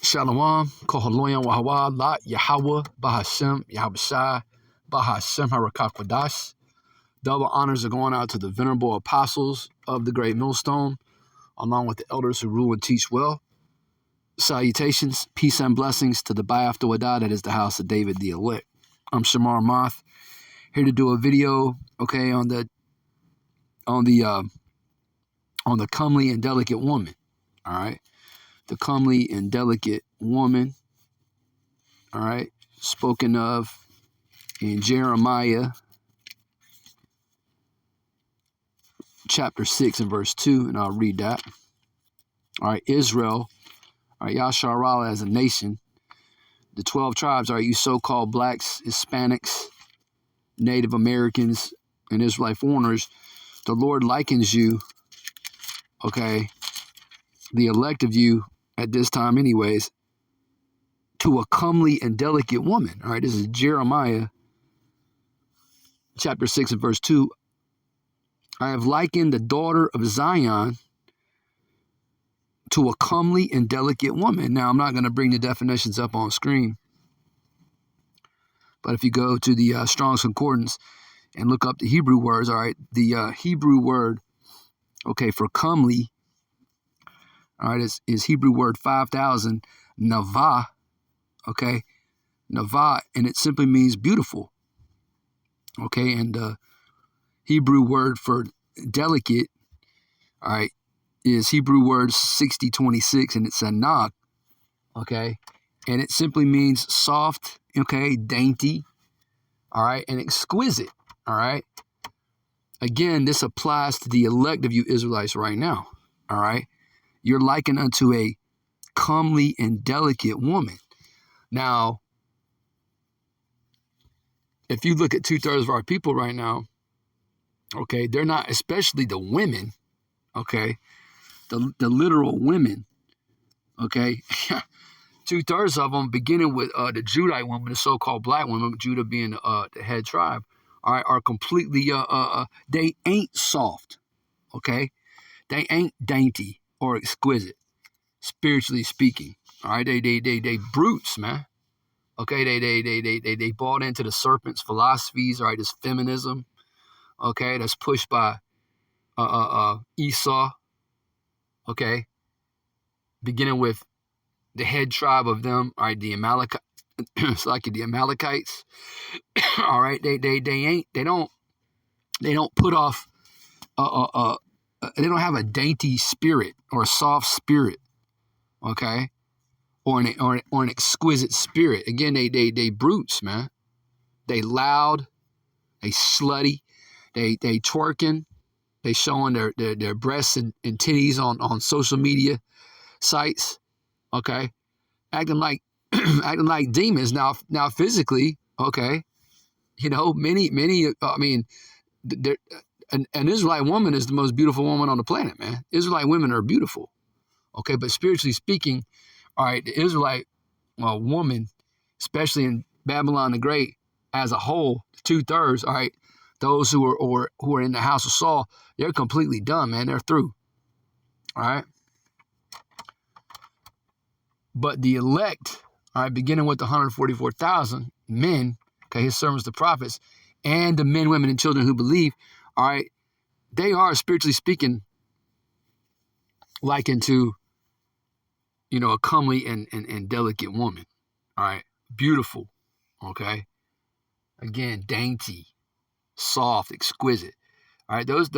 Shalom, Kohaloyan Wahawa, La Yahweh, Bahashem, Yahushai, Bahashem Harakakwadash. Double honors are going out to the venerable apostles of the great millstone, along with the elders who rule and teach well. Salutations, peace and blessings to the Bayafta Wadah, that is the house of David the elect. I'm Shamar Ahmath, here to do a video, okay, on the comely and delicate woman. All right, the comely and delicate woman. All right, spoken of in Jeremiah chapter 6 and verse 2, and I'll read that. All right, Israel, all right, Yasharala as a nation, the 12 tribes, all right, you so-called blacks, Hispanics, Native Americans, and Israelite foreigners, the Lord likens you, okay, the elect of you at this time anyways, to a comely and delicate woman. All right, this is Jeremiah chapter 6 and verse 2. I have likened the daughter of Zion to a comely and delicate woman. Now, I'm not going to bring the definitions up on screen, but if you go to the Strong's Concordance and look up the Hebrew words, all right, the Hebrew word, okay, for comely, all right, is Hebrew word 5,000, Navah, okay, Navah, and it simply means beautiful, okay, and the Hebrew word for delicate, all right, is Hebrew word 6026, and it's a nog, okay, and it simply means soft, okay, dainty, all right, and exquisite, all right. Again, this applies to the elect of you Israelites right now, all right. You're likened unto a comely and delicate woman. Now, if you look at 2/3 of our people right now, okay, they're not, especially the women, okay, the literal women, okay, 2/3 of them, beginning with the Judite woman, the so-called black woman, Judah being the head tribe, all right, are completely, they ain't soft, okay, they ain't dainty or exquisite, spiritually speaking, all right, they brutes, man, okay, they bought into the serpent's philosophies, all right, this feminism, okay, that's pushed by Esau, okay, beginning with the head tribe of them, all right, the Amalekites, it's like the Amalekites, all right, they don't put off, they don't have a dainty spirit or a soft spirit, okay, or an exquisite spirit. Again, they brutes, man. They loud, they slutty, they twerking, they showing their breasts and titties on social media sites, okay, acting like demons. Now physically, okay, you know, many I mean, an Israelite woman is the most beautiful woman on the planet, man. Israelite women are beautiful, okay, but spiritually speaking, all right, the Israelite woman, especially in Babylon the Great as a whole, 2/3, all right, those who are in the house of Saul, they're completely done, man. They're through, all right. But the elect, all right, beginning with the 144,000 men, okay, his servants, the prophets, and the men, women, and children who believe, all right, they are, spiritually speaking, likened to, you know, a comely and delicate woman, all right, beautiful, okay, again, dainty, soft, exquisite, all right, those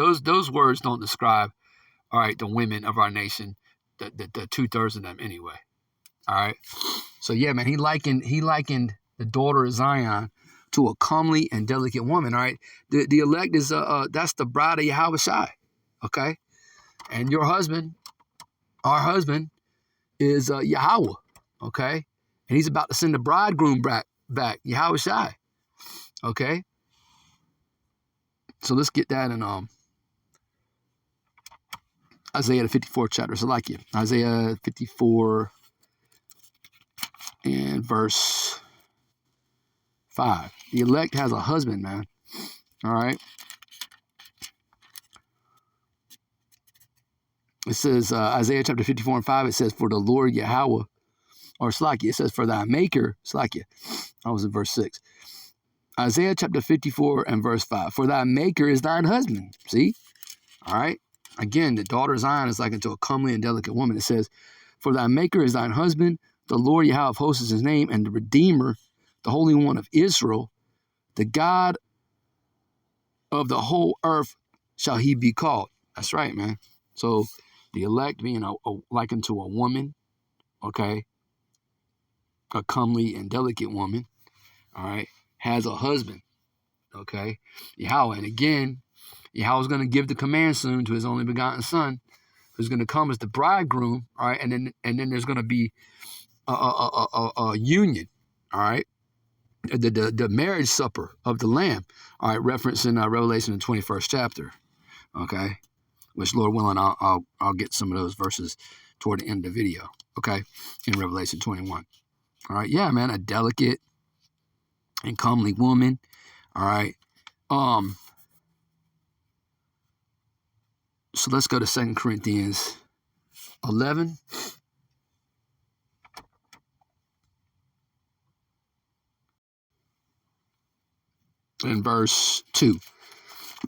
words don't describe, all right, the women of our nation, the 2/3 of them anyway. All right. So yeah, man, he likened the daughter of Zion to a comely and delicate woman. All right. The elect is that's the bride of Yahushai. Okay. And your husband, our husband, is Yahweh. Okay. And he's about to send the bridegroom back, Yahushai. Okay. So let's get that in Isaiah the 54th chapter. So like you, Isaiah 54 and verse 5. The elect has a husband, man. All right. It says, Isaiah chapter 54 and 5, it says, for the Lord Yahweh or Slakia, it says, for thy maker, Slakia, I was in verse 6. Isaiah chapter 54 and verse 5. For thy maker is thine husband. See? All right. Again, the daughter of Zion is like unto a comely and delicate woman. It says, for thy maker is thine husband, the Lord Yahweh of hosts is his name, and the Redeemer, the Holy One of Israel, the God of the whole earth shall he be called. That's right, man. So the elect being likened to a woman, okay, a comely and delicate woman, all right, has a husband, okay, Yahweh. And again, Yahweh's going to give the command soon to his only begotten son, who's going to come as the bridegroom, all right, and then there's going to be a union, all right, the marriage supper of the Lamb, all right, referenced in Revelation, the 21st chapter, okay, which Lord willing, I'll get some of those verses toward the end of the video, okay, in Revelation 21, all right, yeah, man, a delicate and comely woman, all right, so let's go to 2 Corinthians 11. In verse 2.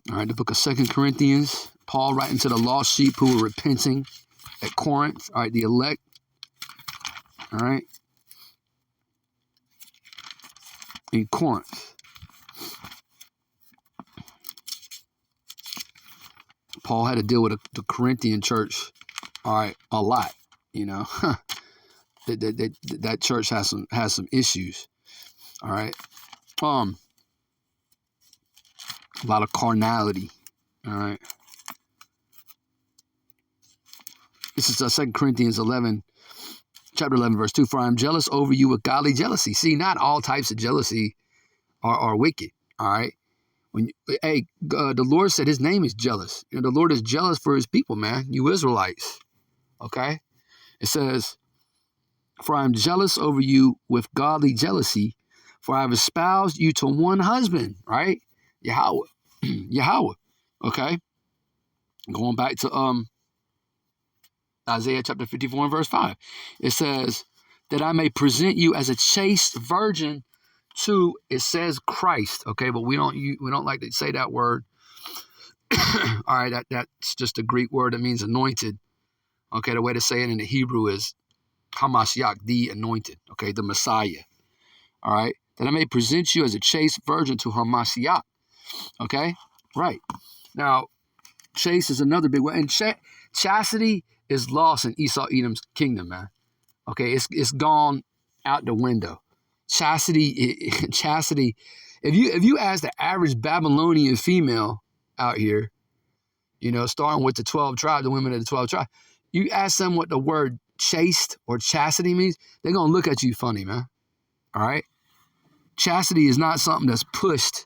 All right, the book of 2 Corinthians, Paul writing to the lost sheep who were repenting at Corinth. All right, the elect. All right. In Corinth. Paul had to deal with the Corinthian church, all right, a lot, you know. that church has some issues, all right. A lot of carnality, all right. This is 2 Corinthians 11, chapter 11, verse 2. For I am jealous over you with godly jealousy. See, not all types of jealousy are wicked, all right. The Lord said his name is jealous. You know, the Lord is jealous for his people, man. You Israelites. Okay? It says, for I am jealous over you with godly jealousy, for I have espoused you to one husband, right? Yahweh. Yahweh. Okay? Going back to Isaiah chapter 54 and verse 5. It says, that I may present you as a chaste virgin to, it says Christ, okay, but we don't like to say that word. All right, that's just a Greek word that means anointed. Okay, the way to say it in the Hebrew is Hamashiach, the anointed, okay, the Messiah. All right, that I may present you as a chaste virgin to Hamashiach. Okay, right. Now, chaste is another big word, and chastity is lost in Esau Edom's kingdom, man. Okay, it's gone out the window. Chastity. If you ask the average Babylonian female out here, you know, starting with the 12 tribes, the women of the 12 tribes, you ask them what the word chaste or chastity means, they're gonna look at you funny, man. All right, chastity is not something that's pushed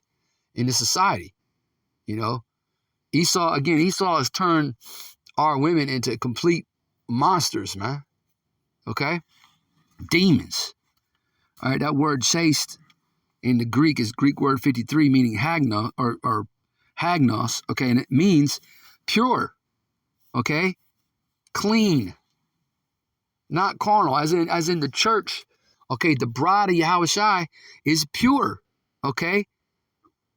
in the society. You know, Esau has turned our women into complete monsters, man. Okay, demons. All right, that word chaste in the Greek is Greek word 53, meaning hagnos or hagnos, okay, and it means pure, okay, clean, not carnal, as in the church, okay, the bride of Yahushua is pure, okay,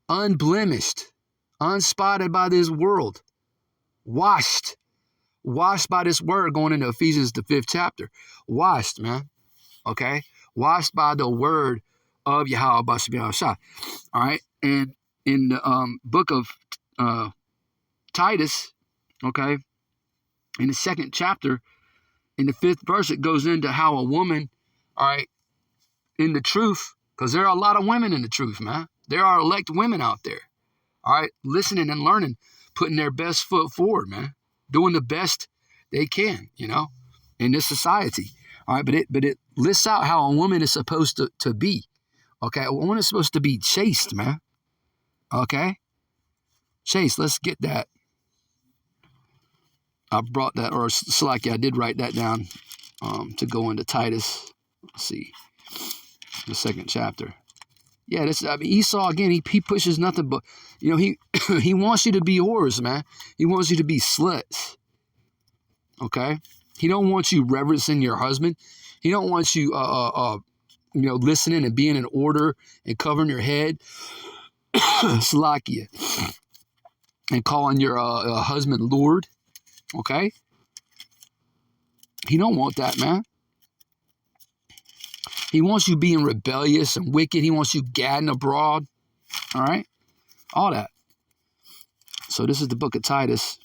unblemished, unspotted by this world, washed by this word, going into Ephesians, the 5th chapter, washed, man, okay, washed by the word of Yahweh Bashem Yahushua. All right, and in the book of Titus, okay, in the 2nd chapter, in the 5th verse, it goes into how a woman, all right, in the truth, because there are a lot of women in the truth, man. There are elect women out there, all right, listening and learning, putting their best foot forward, man, doing the best they can, you know, in this society. All right, but it lists out how a woman is supposed to be. Okay, a woman is supposed to be chaste, man. Okay, chaste. Let's get that. I brought that, or Salaki, I did write that down to go into Titus. Let's see, the 2nd chapter. Yeah, Esau again. He pushes nothing but, you know, he wants you to be whores, man. He wants you to be sluts. Okay, he don't want you reverencing your husband. He don't want you, listening and being in order and covering your head, Salakia, and calling your husband Lord. Okay, he don't want that, man. He wants you being rebellious and wicked. He wants you gadding abroad. All right, all that. So this is the book of Titus,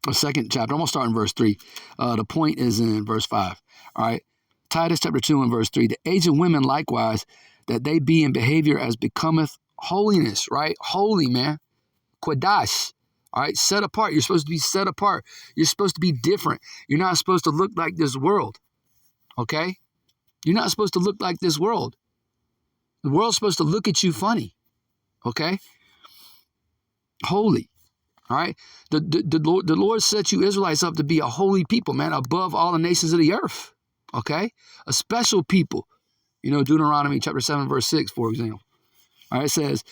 the second chapter. I'm going to start in verse 3. The point is in verse 5. All right. Titus chapter 2 and verse 3. The aged women likewise, that they be in behavior as becometh holiness, right? Holy, man. Quadash. All right. Set apart. You're supposed to be set apart. You're supposed to be different. You're not supposed to look like this world. Okay? You're not supposed to look like this world. The world's supposed to look at you funny. Okay? Holy. All right? The Lord set you Israelites up to be a holy people, man, above all the nations of the earth. Okay? A special people. Deuteronomy chapter 7, verse 6, for example. All right, it says,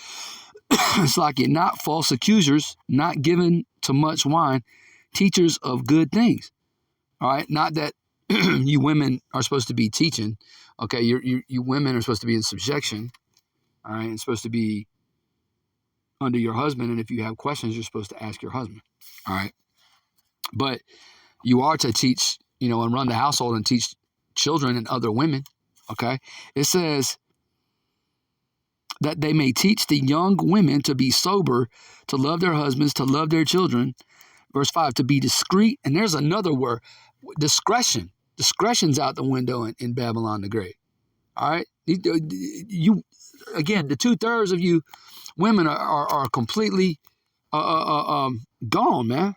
it's like it, not false accusers, not given to much wine, teachers of good things. All right? Not that you women are supposed to be teaching. Okay? You women are supposed to be in subjection. All right? And supposed to be under your husband, and if you have questions, you're supposed to ask your husband. All right. But you are to teach, and run the household and teach children and other women. Okay. It says that they may teach the young women to be sober, to love their husbands, to love their children. Verse 5, to be discreet. And there's another word, discretion. Discretion's out the window in Babylon the Great. All right. You again, the 2/3 of you women are completely gone, man.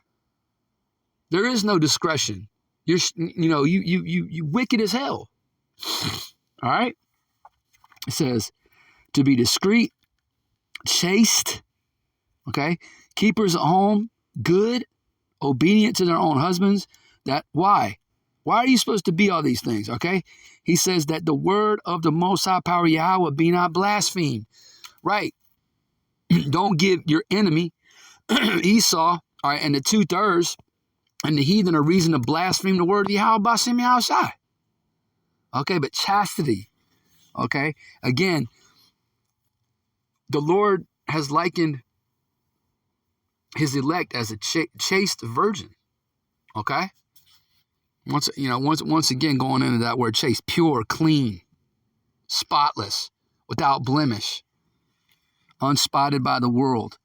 There is no discretion. You wicked as hell. All right. It says to be discreet, chaste, okay, keepers at home, good, obedient to their own husbands. Why are you supposed to be all these things? Okay. He says that the word of the Most High Power Yahweh be not blasphemed. Right. Don't give your enemy, Esau, all right, and the 2/3 and the heathen a reason to blaspheme the word of Yahweh B'Shem Yahushai. Okay, but chastity. Okay, again, the Lord has likened his elect as a chaste virgin. Okay, once again going into that word chaste, pure, clean, spotless, without blemish, unspotted by the world.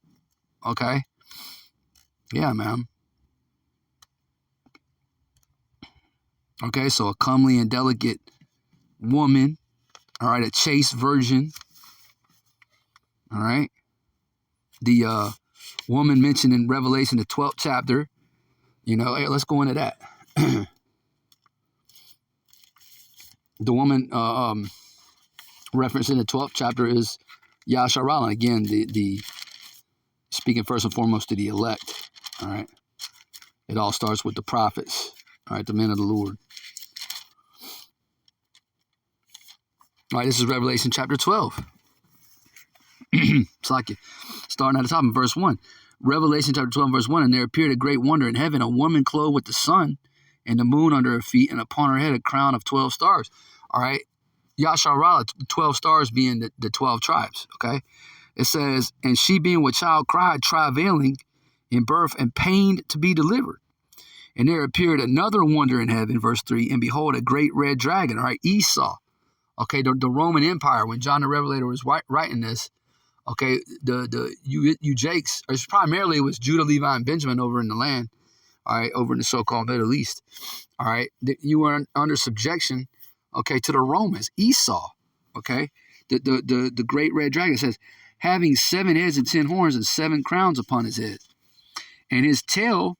Okay? Yeah, man. Okay, so a comely and delicate woman. All right, a chaste virgin. All right. The woman mentioned in Revelation, the 12th chapter. Hey, let's go into that. The woman referenced in the 12th chapter is Yasharala. Again, the speaking first and foremost to the elect. All right. It all starts with the prophets. All right, the men of the Lord. All right, this is Revelation chapter 12. It's like starting at the top in verse 1. Revelation chapter 12, verse 1. And there appeared a great wonder in heaven, a woman clothed with the sun and the moon under her feet, and upon her head a crown of 12 stars. All right. Yasharala, 12 stars being the 12 tribes. Okay. It says, and she being with child cried, travailing in birth and pained to be delivered. And there appeared another wonder in heaven, verse 3, and behold, a great red dragon, all right, Esau. Okay, the Roman Empire, when John the Revelator was writing this, okay, you Jakes, primarily it was Judah, Levi, and Benjamin over in the land, all right, over in the so-called Middle East, all right, you were under subjection, okay, to the Romans, Esau, okay, the great red dragon says, having 7 heads and 10 horns and 7 crowns upon his head, and his tail,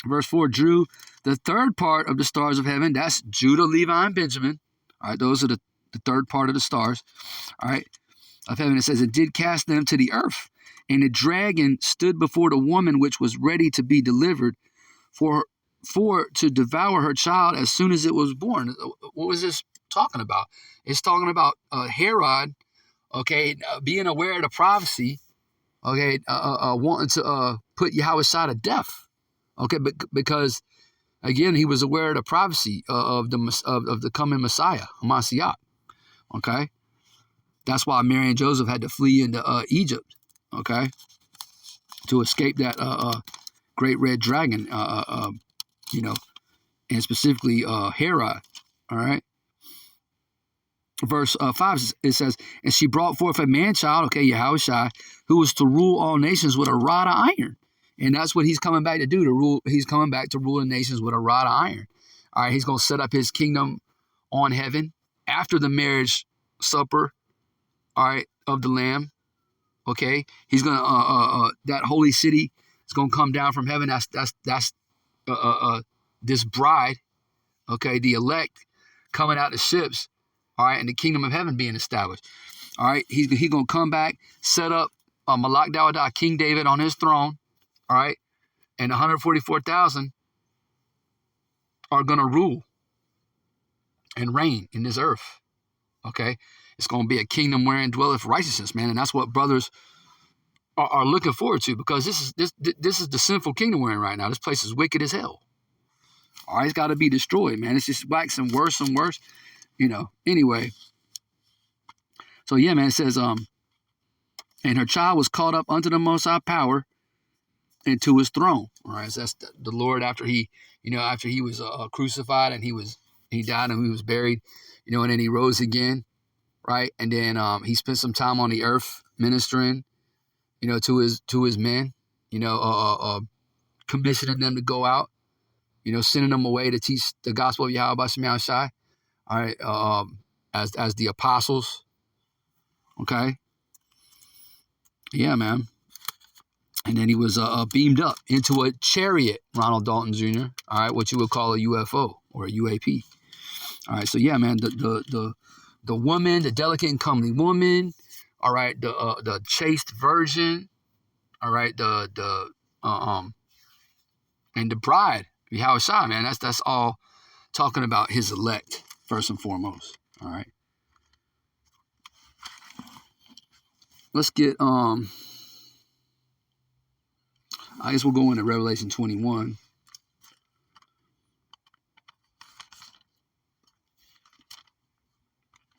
verse 4, drew the third part of the stars of heaven, that's Judah, Levi, and Benjamin. All right, those are the third part of the stars, all right, of heaven. It says, it did cast them to the earth. And the dragon stood before the woman which was ready to be delivered for to devour her child as soon as it was born. What was this talking about? It's talking about Herod, okay, being aware of the prophecy, okay, wanting to put Yahweh to death. Okay, but because again, he was aware of the prophecy of the coming Messiah, Mashiach. Okay, that's why Mary and Joseph had to flee into Egypt. Okay, to escape that great red dragon. You know, and specifically Herod. All right. Verse 5, it says, and she brought forth a man-child, okay, Yahushua, who was to rule all nations with a rod of iron. And that's what he's coming back to do, to rule. He's coming back to rule the nations with a rod of iron. All right, he's going to set up his kingdom on heaven after the marriage supper, all right, of the Lamb. Okay, he's going to, that holy city is going to come down from heaven. That's this bride, okay, the elect coming out the ships, all right, and the kingdom of heaven being established. All right, he's going to come back, set up Malak Dawadah, King David on his throne, all right, and 144,000 are going to rule and reign in this earth, okay? It's going to be a kingdom wherein dwelleth righteousness, man, and that's what brothers are looking forward to, because this is the sinful kingdom we're in right now. This place is wicked as hell. All right, it's got to be destroyed, man. It's just waxing worse and worse, you know. Anyway, so yeah, man, it says, and her child was caught up unto the Most High power and to his throne. All right, so that's the Lord after he was crucified and he died and he was buried, you know, and then he rose again, right? And then he spent some time on the earth ministering, you know, to his men, you know, commissioning them to go out, you know, sending them away to teach the gospel of Yahweh Shema Shai, all right, as the apostles, okay? Yeah, man. And then he was beamed up into a chariot, Ronald Dalton Jr., all right, what you would call a UFO or a UAP. All right, so yeah, man, the woman, the delicate and comely woman, all right, the chaste virgin, all right, and the bride, Yahushua, man, that's all talking about his elect first and foremost. All right, let's get I guess we'll go into Revelation 21.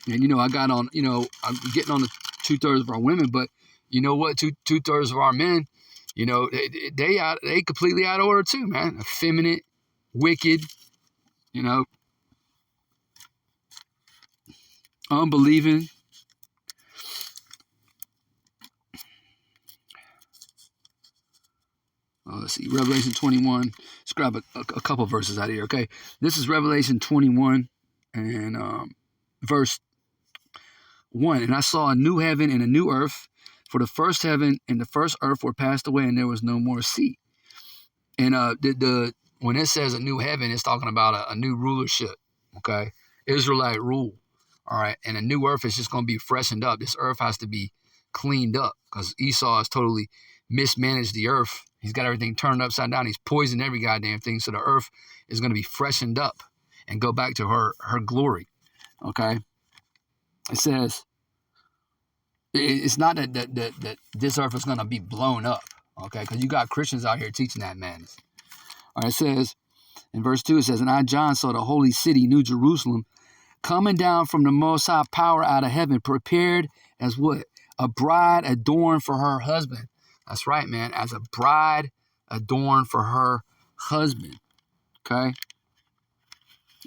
And, you know, I got on, you know, I'm getting on the 2/3 of our women, but you know what? Two-thirds of our men, you know, they completely out of order too, man. Effeminate, wicked, you know, unbelieving. Let's see, Revelation 21. Let's grab a couple verses out of here, okay? This is Revelation 21 and verse 1. And I saw a new heaven and a new earth, for the first heaven and the first earth were passed away, and there was no more sea. And when it says a new heaven, it's talking about a new rulership, okay? Israelite rule, all right? And a new earth is just going to be freshened up. This earth has to be cleaned up because Esau has totally mismanaged the earth. He's got everything turned upside down. He's poisoned every goddamn thing. So the earth is going to be freshened up and go back to her glory, okay? It says, it's not that this earth is going to be blown up, okay? Because you got Christians out here teaching that madness. All right, it says, in verse 2, it says, and I, John, saw the holy city, New Jerusalem, coming down from the Most High power out of heaven, prepared as what? A bride adorned for her husband. That's right, man, as a bride adorned for her husband, okay?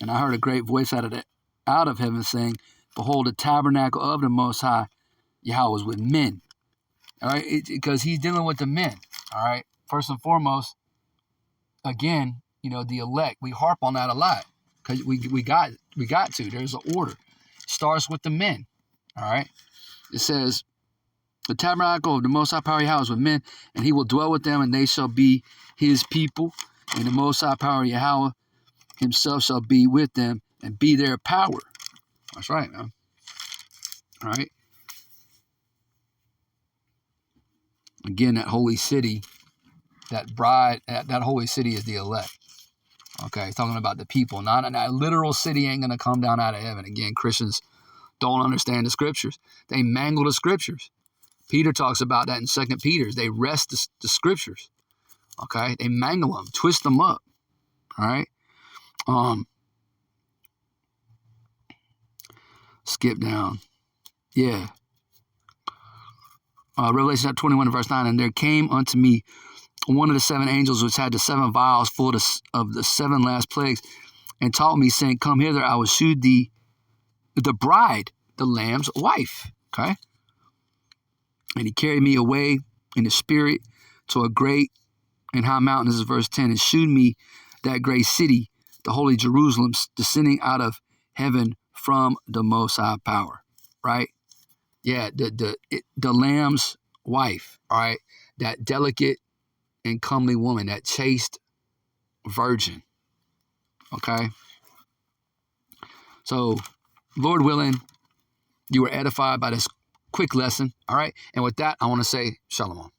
And I heard a great voice out of heaven saying, behold, the tabernacle of the Most High Yahweh was with men, all right? Because he's dealing with the men, all right? First and foremost, again, you know, the elect, we harp on that a lot because we got to. There's an order. It starts with the men, all right? It says, the tabernacle of the Most High Power Yahweh is with men, and he will dwell with them, and they shall be his people. And the Most High Power Yahweh himself shall be with them and be their power. That's right, man. All right. Again, that holy city, that bride, that holy city is the elect. Okay, talking about the people. Not a literal city ain't going to come down out of heaven. Again, Christians don't understand the scriptures. They mangle the scriptures. Peter talks about that in 2 Peter. They wrest the scriptures. Okay, they mangle them, twist them up. All right. Skip down. Yeah. Revelation 21 verse 9, and there came unto me one of the seven angels which had the seven vials full of the seven last plagues, and taught me, saying, Come hither, I will shew thee the bride, the Lamb's wife. Okay. And he carried me away in the spirit to a great and high mountain. This is verse 10. And shewed me that great city, the holy Jerusalem, descending out of heaven from the Most High power. Right? Yeah, the Lamb's wife. All right, that delicate and comely woman, that chaste virgin. Okay. So, Lord willing, you were edified by this quick lesson. All right. And with that, I want to say shalom.